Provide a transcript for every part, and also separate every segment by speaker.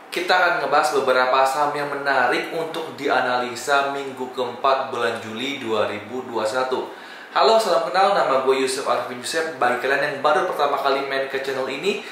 Speaker 1: Kita akan ngebahas beberapa saham yang menarik untuk dianalisa minggu keempat bulan Juli 2021. Halo, salam kenal, nama gue Yusuf Arvin Yusuf. Bagi kalian yang baru pertama kali main ke channel ini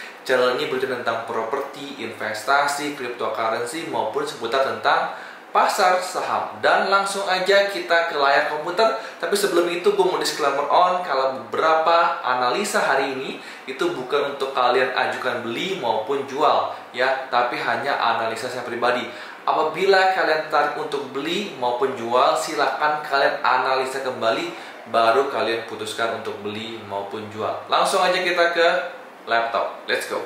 Speaker 1: bercerita tentang properti, investasi, cryptocurrency, maupun seputar tentang pasar saham. Dan langsung aja kita ke layar komputer. Tapi sebelum itu gue mau disclaimer on kalau beberapa analisa hari ini itu bukan untuk kalian ajukan beli maupun jual ya, tapi hanya analisa saya pribadi. Apabila kalian tertarik untuk beli maupun jual, silakan kalian analisa kembali baru kalian putuskan untuk beli maupun jual. Langsung aja kita ke laptop. Let's go.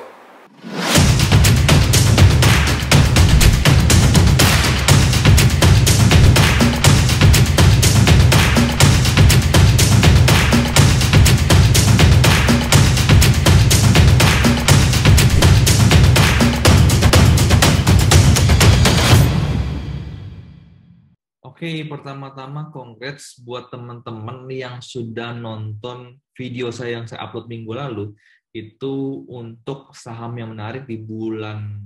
Speaker 1: Oke, pertama-tama congrats buat teman-teman yang sudah nonton video saya yang saya upload minggu lalu. Itu untuk saham yang menarik di bulan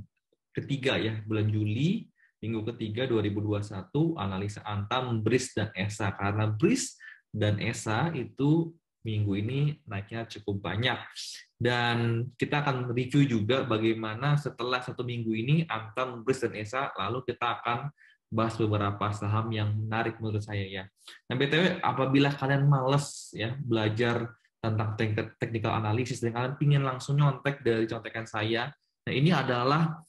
Speaker 1: ketiga ya, bulan Juli, minggu ketiga 2021, analisa Antam, BRIS, dan ESA. Karena BRIS dan ESA itu minggu ini naiknya cukup banyak. Dan kita akan review juga bagaimana setelah satu minggu ini Antam, BRIS, dan ESA, lalu kita akan bahas beberapa saham yang menarik menurut saya ya. Nah, BTW, apabila kalian males ya belajar tentang technical analysis dan kalian ingin langsung nyontek dari contekan saya, nah ini adalah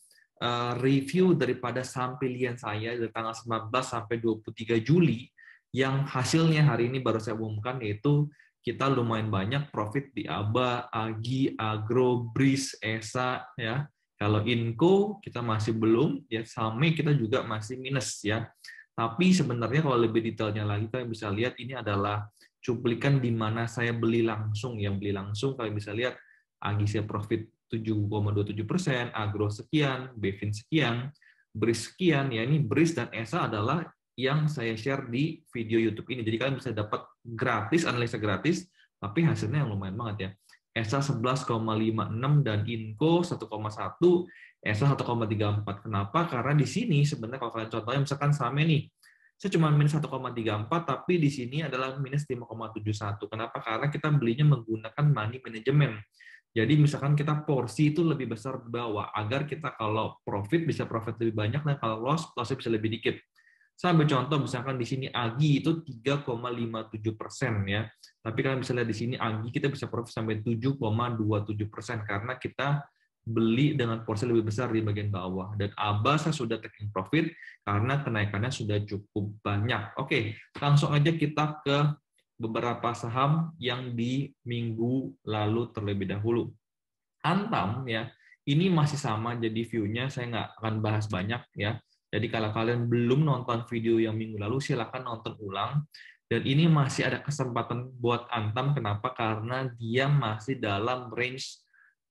Speaker 1: review daripada saham pilihan saya dari tanggal 19 sampai 23 Juli yang hasilnya hari ini baru saya umumkan, yaitu kita lumayan banyak profit di ABA, AGI, Agro, BRIS, ESA ya. Kalau Inco kita masih belum, ya SAME kita juga masih minus ya. Tapi sebenarnya kalau lebih detailnya lagi kalian bisa lihat ini adalah cuplikan di mana saya beli langsung. Yang beli langsung kalian bisa lihat AGI saya profit 7,27%, Agro sekian, Bevin sekian, BRIS sekian. Ya ini BRIS dan ESA adalah yang saya share di video YouTube ini. Jadi kalian bisa dapat gratis, analisa gratis, tapi hasilnya yang lumayan banget ya. ESA 11,56 dan Inco 1,1, ESA 1,34. Kenapa? Karena di sini sebenarnya kalau kalian contohnya misalkan SAME nih, saya cuma minus 1,34, tapi di sini adalah minus 5,71. Kenapa? Karena kita belinya menggunakan money management. Jadi misalkan kita porsi itu lebih besar di bawah, agar kita kalau profit bisa profit lebih banyak, dan kalau lossnya bisa lebih dikit. Saya ambil contoh, misalkan di sini AGI itu 3,57% ya. Tapi kalian bisa lihat di sini AGI kita bisa profit sampai 7,27% karena kita beli dengan porsi lebih besar di bagian bawah. Dan ABA saya sudah taking profit karena kenaikannya sudah cukup banyak. Oke, langsung aja kita ke beberapa saham yang di minggu lalu terlebih dahulu. Antam ya, ini masih sama jadi view-nya saya nggak akan bahas banyak ya. Jadi kalau kalian belum nonton video yang minggu lalu, silakan nonton ulang. Dan ini masih ada kesempatan buat Antam. Kenapa? Karena dia masih dalam range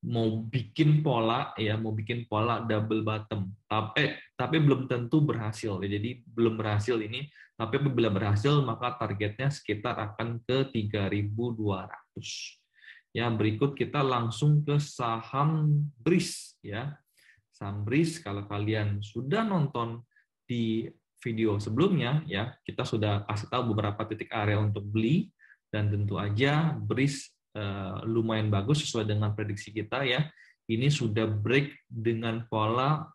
Speaker 1: mau bikin pola ya, mau bikin pola double bottom. Tapi belum tentu berhasil. Jadi belum berhasil ini. Tapi apabila berhasil, maka targetnya sekitar akan ke 3.200. Ya, berikut kita langsung ke saham BRIS ya. Saham BRIS, kalau kalian sudah nonton di video sebelumnya ya, kita sudah kasih tahu beberapa titik area untuk beli, dan tentu aja BRIS lumayan bagus sesuai dengan prediksi kita ya. Ini sudah break dengan pola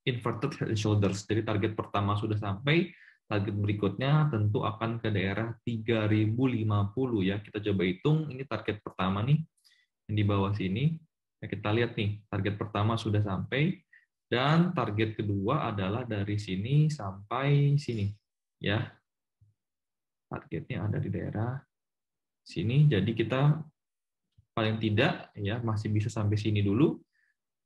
Speaker 1: inverted head and shoulders. Jadi target pertama sudah sampai, target berikutnya tentu akan ke daerah 3050 ya. Kita coba hitung, ini target pertama nih yang di bawah sini. Ya, kita lihat nih, target pertama sudah sampai, dan target kedua adalah dari sini sampai sini. Ya, targetnya ada di daerah sini, jadi kita paling tidak ya masih bisa sampai sini dulu.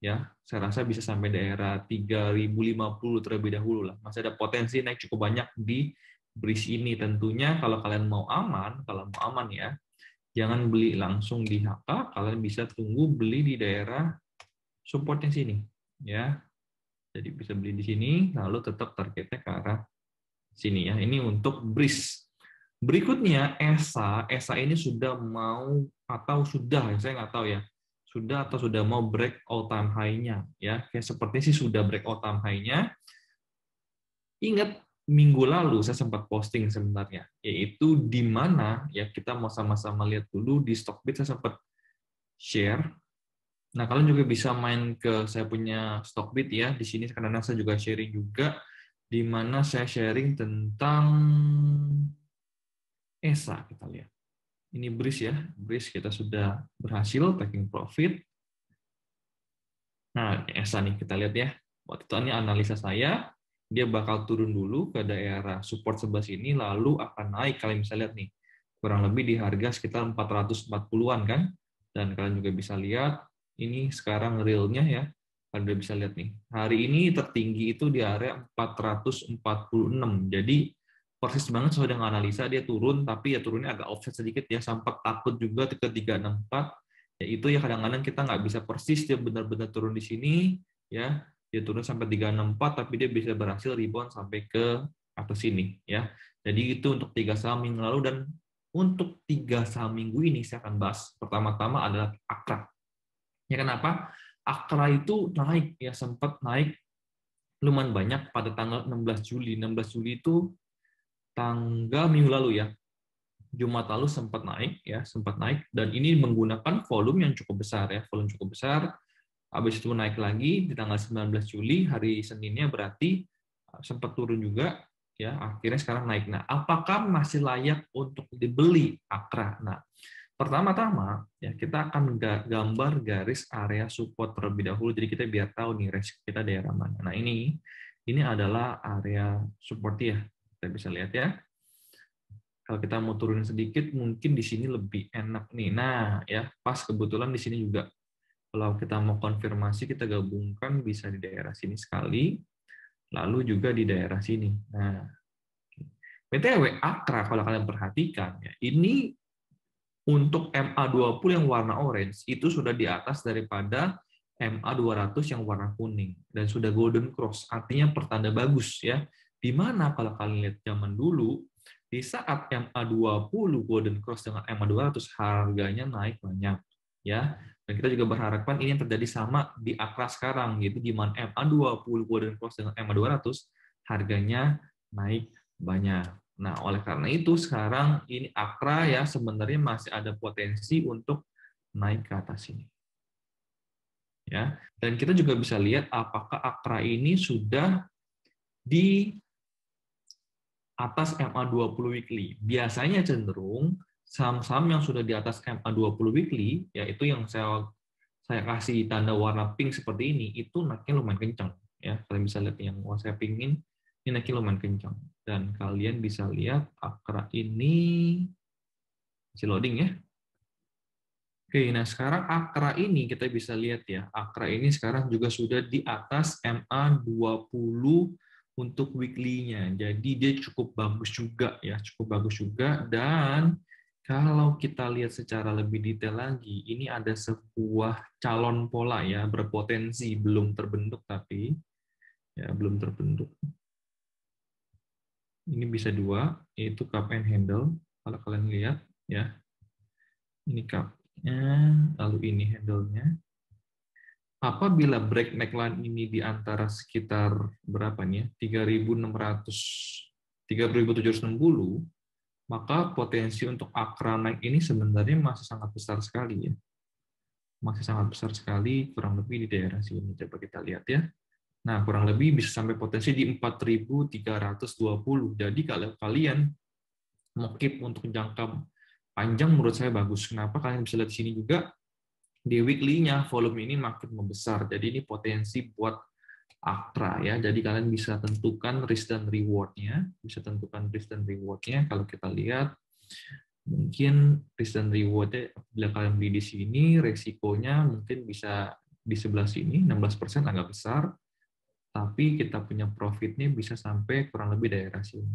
Speaker 1: Ya, saya rasa bisa sampai daerah 3050 terlebih dahulu lah. Masih ada potensi naik cukup banyak di BRIS ini. Tentunya kalau kalian mau aman, ya, jangan beli langsung di HK, kalian bisa tunggu beli di daerah support yang sini, ya. Jadi bisa beli di sini, lalu tetap targetnya ke arah sini ya. Ini untuk BRIS. Berikutnya ESA ini sudah mau atau sudah, saya nggak tahu ya, sudah atau sudah mau break all time high-nya ya. Kayak sepertinya sih sudah break all time high-nya. Ingat minggu lalu saya sempat posting sebenarnya, yaitu di mana ya kita mau sama-sama lihat dulu di Stockbit saya sempat share. Nah, kalian juga bisa main ke saya punya Stockbit ya. Di sini karena saya juga sharing juga di mana saya sharing tentang ESA, kita lihat. Ini BRIS ya, BRIS kita sudah berhasil taking profit. Nah, ESA nih kita lihat ya. Waktu itu ini analisa saya, dia bakal turun dulu ke daerah support sebelah sini, lalu akan naik. Kalian bisa lihat nih, kurang lebih di harga sekitar 440-an kan. Dan kalian juga bisa lihat, ini sekarang realnya ya. Kalian bisa lihat nih, hari ini tertinggi itu di area 446. Jadi persis banget sesuai dengan analisa, dia turun, tapi ya turunnya agak offset sedikit ya, sempat takut juga ke 364. Ya itu ya kadang-kadang kita nggak bisa persis dia benar-benar turun di sini ya, dia turun sampai 364 tapi dia bisa berhasil rebound sampai ke atas sini ya. Jadi itu untuk 3 saham minggu lalu, dan untuk 3 saham minggu ini saya akan bahas pertama-tama adalah Akra. Ya kenapa? Akra itu naik ya, sempat naik lumayan banyak pada tanggal 16 Juli. 16 Juli itu tanggal minggu lalu ya. Jumat lalu sempat naik ya, sempat naik, dan ini menggunakan volume yang cukup besar ya, volume cukup besar. Habis itu naik lagi di tanggal 19 Juli, hari Seninnya berarti sempat turun juga ya, akhirnya sekarang naik. Nah, apakah masih layak untuk dibeli Akra? Nah, pertama-tama ya kita akan gambar garis area support terlebih dahulu, jadi kita biar tahu nih resiko kita daerah mana. Nah, ini adalah area support ya. Kita bisa lihat ya. Kalau kita mau turunin sedikit, mungkin di sini lebih enak nih. Nah, ya pas kebetulan di sini juga. Kalau kita mau konfirmasi, kita gabungkan bisa di daerah sini sekali, lalu juga di daerah sini. Nah, BTW Akra kalau kalian perhatikan ya, ini untuk MA20 yang warna orange itu sudah di atas daripada MA200 yang warna kuning dan sudah golden cross, artinya pertanda bagus ya. Di mana kalau kalian lihat zaman dulu, di saat MA20 golden cross dengan MA200 harganya naik banyak ya. Dan kita juga berharapkan ini yang terjadi sama di Akra sekarang, yaitu di mana MA20 golden cross dengan MA200 harganya naik banyak. Nah, oleh karena itu sekarang ini Akra ya sebenarnya masih ada potensi untuk naik ke atas ini. Ya. Dan kita juga bisa lihat apakah Akra ini sudah di atas MA20 weekly. Biasanya cenderung saham-saham yang sudah di atas MA20 weekly, yaitu yang saya kasih tanda warna pink seperti ini, itu naiknya lumayan kencang. Ya, kalian bisa lihat yang saya pingin, ini naiknya lumayan kencang. Dan kalian bisa lihat Akra ini masih loading ya. Oke, nah sekarang Akra ini kita bisa lihat ya, Akra ini sekarang juga sudah di atas MA20 untuk weekly-nya. Jadi dia cukup bagus juga ya, cukup bagus juga. Dan kalau kita lihat secara lebih detail lagi, ini ada sebuah calon pola ya, berpotensi belum terbentuk tapi ya belum terbentuk. Ini bisa dua, yaitu cup and handle. Kalau kalian lihat ya, ini cup-nya, lalu ini handle-nya. Apabila break neckline ini di antara sekitar berapa nih ya, 3.760, maka potensi untuk Akra naik ini sebenarnya masih sangat besar sekali ya. Masih sangat besar sekali, kurang lebih di daerah sini. Coba kita lihat ya. Nah, kurang lebih bisa sampai potensi di 4.320. Jadi kalau kalian mau keep untuk jangka panjang, menurut saya bagus. Kenapa? Kalian bisa lihat di sini juga, di weekly-nya volume ini makin membesar. Jadi ini potensi buat Akra ya. Jadi kalian bisa tentukan risk dan reward-nya. Bisa tentukan risk dan reward-nya. Kalau kita lihat, mungkin risk dan reward-nya bila kalian beli di sini, resikonya mungkin bisa di sebelah sini, 16% agak besar. Tapi kita punya profit-nya bisa sampai kurang lebih daerah sini,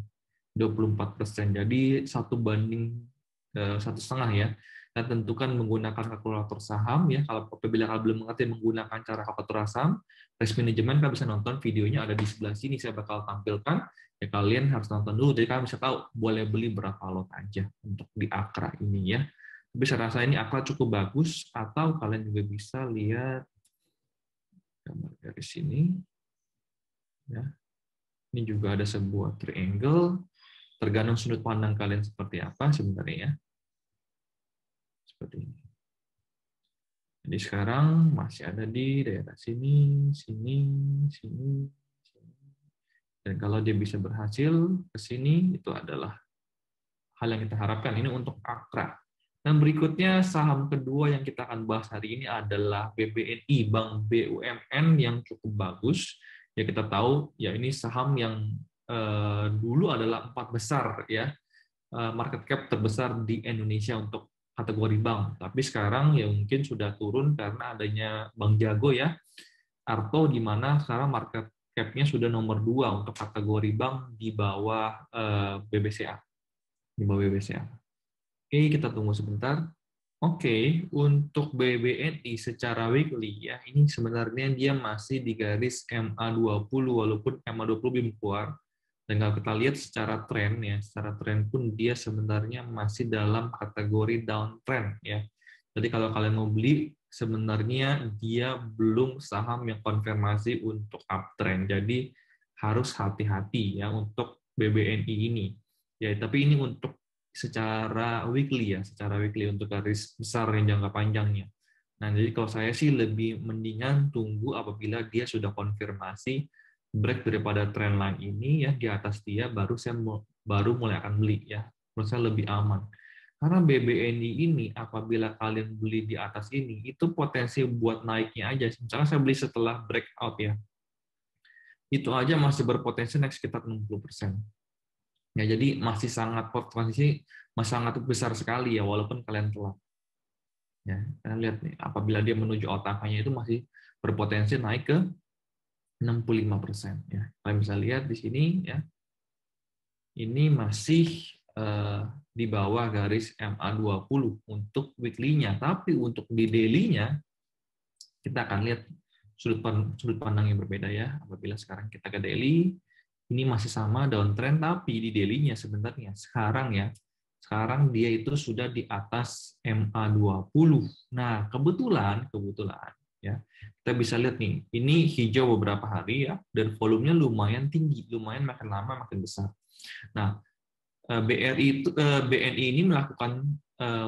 Speaker 1: 24%. Jadi 1/1,5 ya. Dan tentukan menggunakan kalkulator saham ya. Kalau apabila kalian belum mengerti menggunakan cara kalkulator saham, risk management, kalian bisa nonton videonya ada di sebelah sini, saya bakal tampilkan. Ya kalian harus nonton dulu, jadi kalian bisa tahu boleh beli berapa lot aja untuk di Akra ini ya. Tapi saya rasa ini akal cukup bagus, atau kalian juga bisa lihat gambar garis ini. Ya. Ini juga ada sebuah triangle, tergantung sudut pandang kalian seperti apa sebenarnya ya. Seperti ini. Jadi sekarang masih ada di daerah sini, sini, sini, sini. Dan kalau dia bisa berhasil ke sini, itu adalah hal yang kita harapkan. Ini untuk Akra. Dan berikutnya saham kedua yang kita akan bahas hari ini adalah BBNI, Bank BUMN yang cukup bagus. Ya kita tahu, ya ini saham yang dulu adalah 4 besar ya, market cap terbesar di Indonesia untuk kategori bank. Tapi sekarang ya mungkin sudah turun karena adanya Bank Jago ya, Arto, di mana sekarang market cap-nya sudah nomor 2 untuk kategori bank di bawah BBCA. Di bawah BBCA. Oke, kita tunggu sebentar. Oke, untuk BBNI secara weekly ya, ini sebenarnya dia masih di garis MA20 walaupun MA20 belum keluar. Dan kalau kita lihat secara tren ya, secara tren pun dia sebenarnya masih dalam kategori downtrend ya. Jadi kalau kalian mau beli, sebenarnya dia belum saham yang konfirmasi untuk uptrend. Jadi harus hati-hati ya untuk BBNI ini. Ya, tapi ini untuk secara weekly ya, secara weekly untuk garis besar yang jangka panjangnya. Nah, jadi kalau saya sih lebih mendingan tunggu apabila dia sudah konfirmasi break daripada trend line ini ya di atas dia, baru saya baru mulai akan beli ya. Menurut saya lebih aman. Karena BBNI ini apabila kalian beli di atas ini itu potensi buat naiknya aja. Misalnya saya beli setelah breakout ya. Itu aja masih berpotensi naik sekitar 60%. Ya, jadi masih sangat potensi masih sangat besar sekali ya walaupun kalian telat. Ya, kalian lihat nih apabila dia menuju otaknya itu masih berpotensi naik ke 65% ya. Kalian bisa lihat di sini ya. Ini masih di bawah garis MA20 untuk weekly-nya, tapi untuk di daily-nya kita akan lihat sudut pandang yang berbeda ya. Apabila sekarang kita ke daily, ini masih sama downtrend, tapi di daily-nya sebenarnya sekarang ya, sekarang dia itu sudah di atas MA20. Nah, kebetulan ya, kita bisa lihat nih, ini hijau beberapa hari ya, dan volumenya lumayan tinggi, lumayan makin lama makin besar. Nah, BNI ini melakukan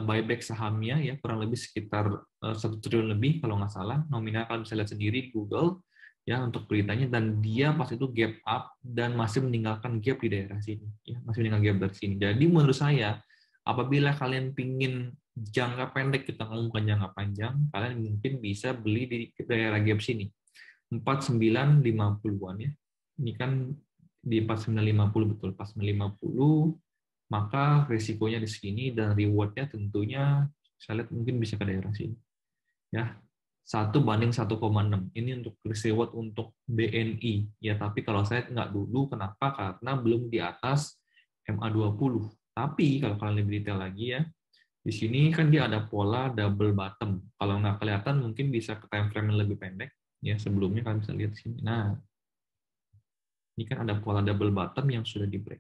Speaker 1: buyback sahamnya ya kurang lebih sekitar 1 triliun lebih kalau nggak salah, nominal kalian bisa lihat sendiri di Google ya untuk beritanya, dan dia pas itu gap up dan masih meninggalkan gap di daerah sini ya, masih meninggalkan gap dari sini. Jadi menurut saya apabila kalian pingin jangka pendek, kita ngomongkan jangka panjang, kalian mungkin bisa beli di daerah gap sini 4950-an ya. Ini kan di 4950 betul, 4950, maka risikonya di sini dan reward-nya tentunya saya lihat mungkin bisa ke daerah sini. Ya. 1:1,6. Ini untuk risk reward untuk BNI. Ya, tapi kalau saya nggak dulu, kenapa? Karena belum di atas MA20. Tapi kalau kalian lebih detail lagi ya, di sini kan dia ada pola double bottom. Kalau nggak kelihatan mungkin bisa ke time frame yang lebih pendek. Ya, sebelumnya kalian bisa lihat di sini. Nah, ini kan ada pola double bottom yang sudah di break.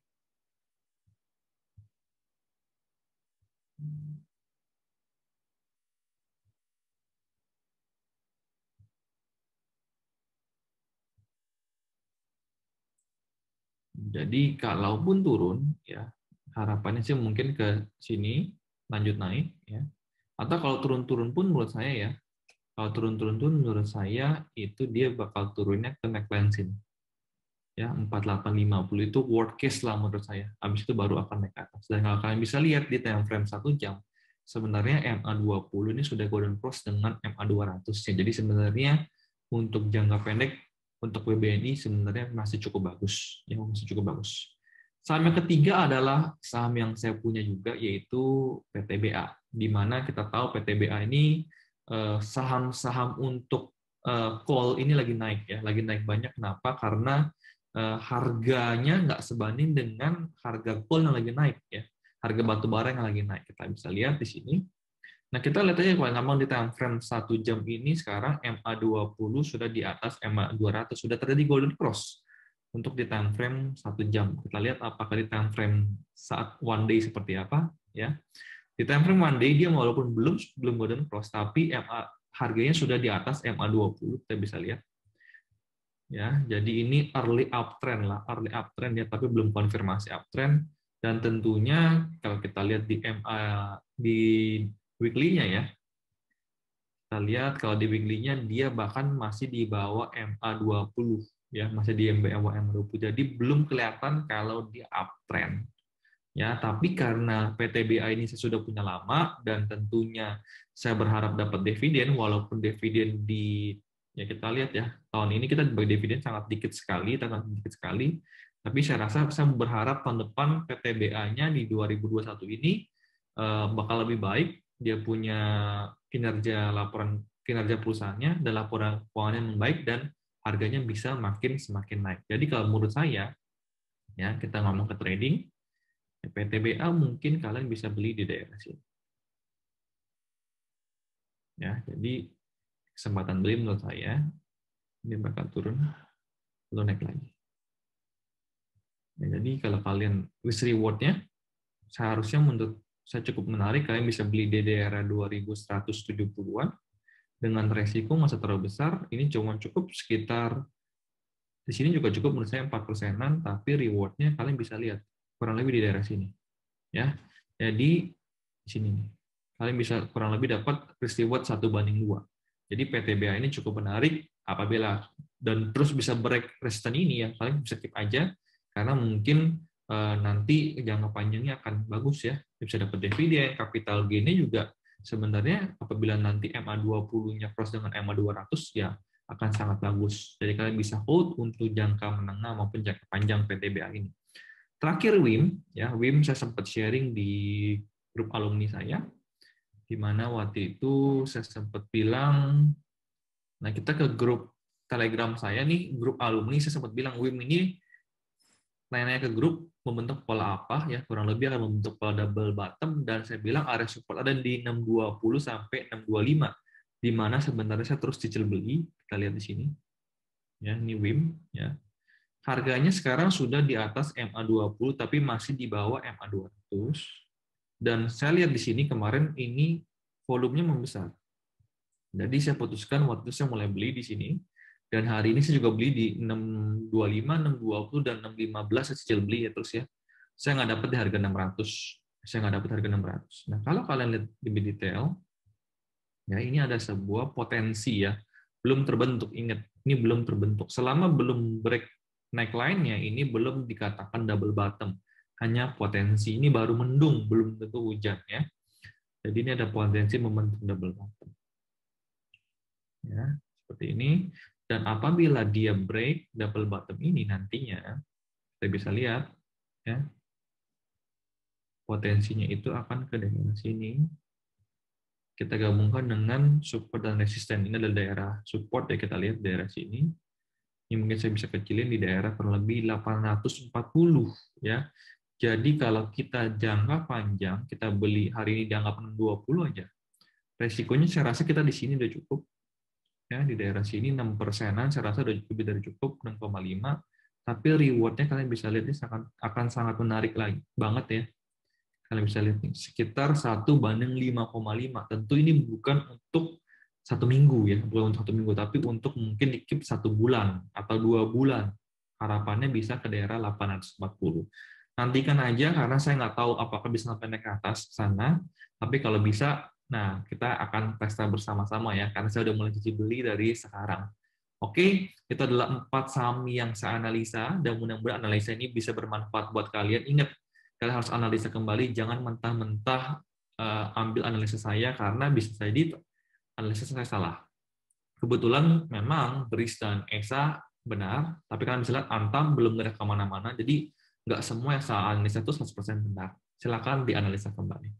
Speaker 1: Jadi kalaupun turun, ya harapannya sih mungkin ke sini lanjut naik, ya. Atau kalau turun-turun pun menurut saya ya, kalau turun-turun pun menurut saya itu dia bakal turunnya ke neckline sini. Ya 4850 itu worst case lah menurut saya. Habis itu baru akan naik ke atas. Dan kalau kalian bisa lihat di time frame 1 jam, sebenarnya MA20 ini sudah golden cross dengan MA200. Jadi sebenarnya untuk jangka pendek untuk BBNI sebenarnya masih cukup bagus, ya masih cukup bagus. Saham yang ketiga adalah saham yang saya punya juga, yaitu PTBA, di mana kita tahu PTBA ini saham-saham untuk call ini lagi naik ya, lagi naik banyak. Kenapa? Karena harganya nggak sebanding dengan harga call yang lagi naik ya, harga batu bara yang lagi naik. Kita bisa lihat di sini. Nah, kita lihat aja kalau ngomong di time frame 1 jam ini sekarang MA20 sudah di atas MA200, sudah terjadi golden cross untuk di time frame 1 jam. Kita lihat apakah di time frame saat one day seperti apa ya. Di time frame one day dia walaupun belum golden cross, tapi harganya sudah di atas MA20, kita bisa lihat. Ya, jadi ini early uptrend lah, early uptrend ya, tapi belum konfirmasi uptrend. Dan tentunya kalau kita lihat di MA di weekly-nya ya, kita lihat kalau di weekly-nya dia bahkan masih di bawah MA20 ya, masih di bawah MA20. Jadi belum kelihatan kalau dia uptrend. Ya, tapi karena PTBA ini saya sudah punya lama dan tentunya saya berharap dapat dividen, walaupun dividen di ya kita lihat ya tahun ini kita bagi dividen sangat dikit sekali, tapi saya rasa saya berharap tahun depan PTBA-nya di 2021 ini bakal lebih baik, dia punya kinerja perusahaannya dan laporan keuangannya yang baik dan harganya bisa semakin naik. Jadi kalau menurut saya ya kita ngomong ke trading, PTBA mungkin kalian bisa beli di daerah sini. Ya, jadi kesempatan beli menurut saya ini bakal turun, lalu naik lagi. Ya, jadi kalau kalian risk reward-nya seharusnya menurut saya cukup menarik, kalian bisa beli di daerah 2170-an dengan resiko nggak terlalu besar. Ini cuma cukup sekitar di sini juga cukup menurut saya 4%-an, tapi reward-nya kalian bisa lihat kurang lebih di daerah sini. Ya, jadi di sini nih kalian bisa kurang lebih dapat risk reward 1:2. Jadi PTBA ini cukup menarik apabila dan terus bisa break resisten ini ya, kalian bisa keep aja karena mungkin nanti jangka panjangnya akan bagus ya, bisa dapat dividen, capital gain-nya juga sebenarnya apabila nanti MA20-nya cross dengan MA200 ya akan sangat bagus. Jadi kalian bisa hold untuk jangka menengah maupun jangka panjang PTBA ini. Terakhir WIM, ya WIM saya sempat sharing di grup alumni saya, di mana waktu itu saya sempat bilang, nah kita ke grup Telegram saya nih, grup alumni, saya sempat bilang WIM ini nanya ke grup membentuk pola apa, ya kurang lebih akan membentuk pola double bottom, dan saya bilang area support ada di 620 sampai 625, di mana sebenarnya saya terus cicil beli, kita lihat di sini, ya ini WIM, ya. Harganya sekarang sudah di atas MA20, tapi masih di bawah MA200. Dan saya lihat di sini kemarin ini volumenya membesar. Jadi saya putuskan waktu saya mulai beli di sini. Dan hari ini saya juga beli di 625, 620, dan 615 saya cicil beli ya terus ya. Saya nggak dapat di harga 600. Saya nggak dapat harga 600. Nah kalau kalian lihat lebih detail, ya ini ada sebuah potensi ya. Belum terbentuk, ingat, ini belum terbentuk. Selama belum break neckline-nya ini belum dikatakan double bottom, hanya potensi. Ini baru mendung, belum tentu hujan ya. Jadi ini ada potensi membentuk double bottom. Ya, seperti ini. Dan apabila dia break double bottom ini nantinya kita bisa lihat ya. Potensinya itu akan ke daerah sini. Kita gabungkan dengan support dan resisten. Ini adalah daerah support ya, kita lihat daerah sini. Ini mungkin saya bisa kecilin di daerah kurang lebih 840 ya. Jadi kalau kita jangka panjang, kita beli hari ini dianggap 620 aja. Resikonya saya rasa kita di sini udah cukup. Ya, di daerah sini 6%-an saya rasa udah lebih dari cukup, 6,5. Tapi reward-nya kalian bisa lihat ini akan sangat menarik lagi banget ya. Kalian bisa lihat nih, sekitar 1:5,5. Tentu ini bukan untuk 1 minggu ya, bukan untuk 1 minggu, tapi untuk mungkin di-keep 1 bulan atau 2 bulan. Harapannya bisa ke daerah 840. Nantikan aja, karena saya nggak tahu apakah bisa sampai naik ke atas sana, tapi kalau bisa, nah kita akan pesta bersama-sama ya, karena saya udah mulai cuci beli dari sekarang. Oke, itu adalah 4 saham yang saya analisa, dan mudah-mudahan analisa ini bisa bermanfaat buat kalian. Ingat, kalian harus analisa kembali, jangan mentah-mentah ambil analisa saya, karena bisa jadi analisis saya salah. Kebetulan memang BRIS dan ESA benar, tapi kalian bisa lihat Antam belum ada kemana-mana, jadi nggak semua yang saya analisa itu 100% benar. Silakan dianalisa kembali.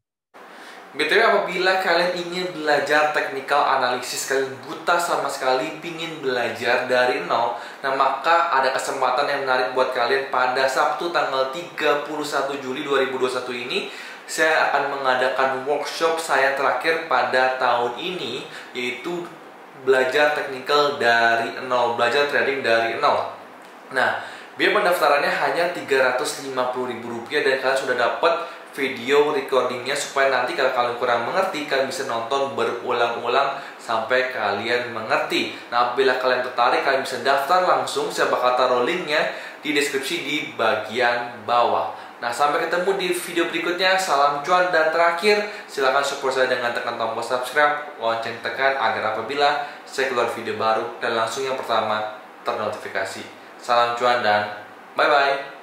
Speaker 2: BTW, apabila kalian ingin belajar technical analysis, kalian buta sama sekali, pingin belajar dari nol, nah maka ada kesempatan yang menarik buat kalian pada Sabtu tanggal 31 Juli 2021 ini. Saya akan mengadakan workshop saya terakhir pada tahun ini, yaitu belajar technical dari nol, belajar trading dari nol. Nah, biaya pendaftarannya hanya Rp350.000 dan kalian sudah dapat video recordingnya supaya nanti kalau kalian kurang mengerti, kalian bisa nonton berulang-ulang sampai kalian mengerti. Nah, apabila kalian tertarik, kalian bisa daftar langsung. Saya bakal taruh linknya di deskripsi di bagian bawah. Nah, sampai ketemu di video berikutnya. Salam cuan, dan terakhir silahkan support saya dengan tekan tombol subscribe, lonceng tekan agar apabila saya keluar video baru dan langsung yang pertama ternotifikasi. Salam cuan dan bye-bye.